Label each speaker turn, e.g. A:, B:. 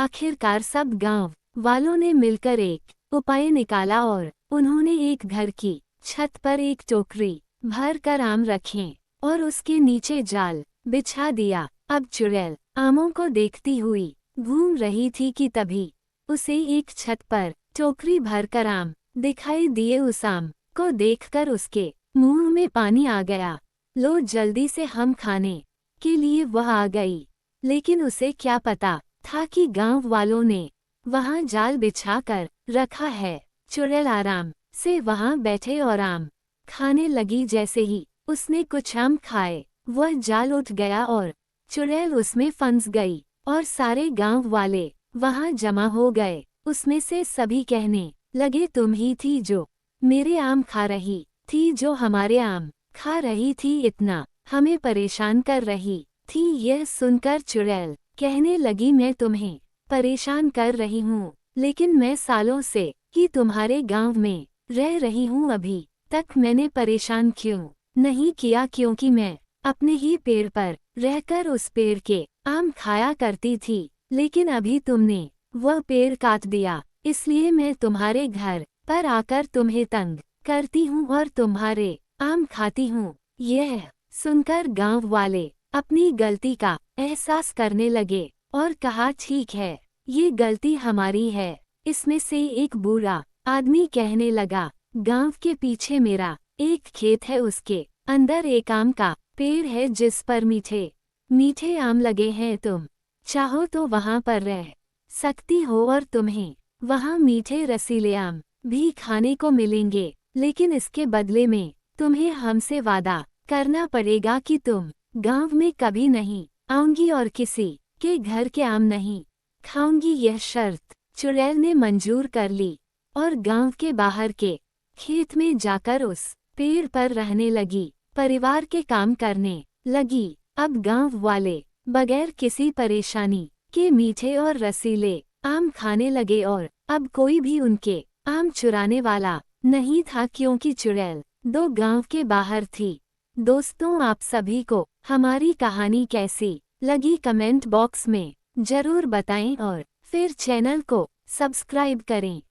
A: आखिरकार सब गांव वालों ने मिलकर एक उपाय निकाला और उन्होंने एक घर की छत पर एक टोकरी भर कर आम रखे और उसके नीचे जाल बिछा दिया। अब चुड़ैल आमों को देखती हुई घूम रही थी कि तभी उसे एक छत पर टोकरी भरकर आम दिखाई दिए। उस आम को देखकर उसके मुंह में पानी आ गया। लो जल्दी से हम खाने के लिए वह आ गई, लेकिन उसे क्या पता था कि गांव वालों ने वहां जाल बिछा कर रखा है। चुड़ैल आराम से वहां बैठे और आम खाने लगी। जैसे ही उसने कुछ आम खाए वह जाल उठ गया और चुड़ैल उसमें फंस गई और सारे गांव वाले वहां जमा हो गए। उसमें से सभी कहने लगे, तुम ही थी जो मेरे आम खा रही थी, जो हमारे आम खा रही थी, इतना हमें परेशान कर रही थी। यह सुनकर चुड़ैल कहने लगी, मैं तुम्हें परेशान कर रही हूँ, लेकिन मैं सालों से ही तुम्हारे गांव में रह रही हूँ, अभी तक मैंने परेशान क्यों नहीं किया, क्योंकि मैं अपने ही पेड़ पर रहकर उस पेड़ के आम खाया करती थी, लेकिन अभी तुमने वह पेड़ काट दिया, इसलिए मैं तुम्हारे घर पर आकर तुम्हें तंग करती हूँ और तुम्हारे आम खाती हूँ। यह सुनकर गांव वाले अपनी गलती का एहसास करने लगे और कहा, ठीक है, ये गलती हमारी है। इसमें से एक बूढ़ा आदमी कहने लगा, गांव के पीछे मेरा एक खेत है, उसके अंदर एक आम का पेड़ है जिस पर मीठे मीठे आम लगे हैं। तुम चाहो तो वहां पर रह सकती हो और तुम्हें वहां मीठे रसीले आम भी खाने को मिलेंगे, लेकिन इसके बदले में तुम्हें हमसे वादा करना पड़ेगा कि तुम गांव में कभी नहीं आऊंगी और किसी के घर के आम नहीं खाऊंगी। यह शर्त चुड़ैल ने मंजूर कर ली और गांव के बाहर के खेत में जाकर उस पेड़ पर रहने लगी, परिवार के काम करने लगी। अब गांव वाले बगैर किसी परेशानी के मीठे और रसीले आम खाने लगे और अब कोई भी उनके आम चुराने वाला नहीं था, क्योंकि चुड़ैल दो गांव के बाहर थी। दोस्तों, आप सभी को हमारी कहानी कैसी लगी कमेंट बॉक्स में जरूर बताएं और फिर चैनल को सब्सक्राइब करें।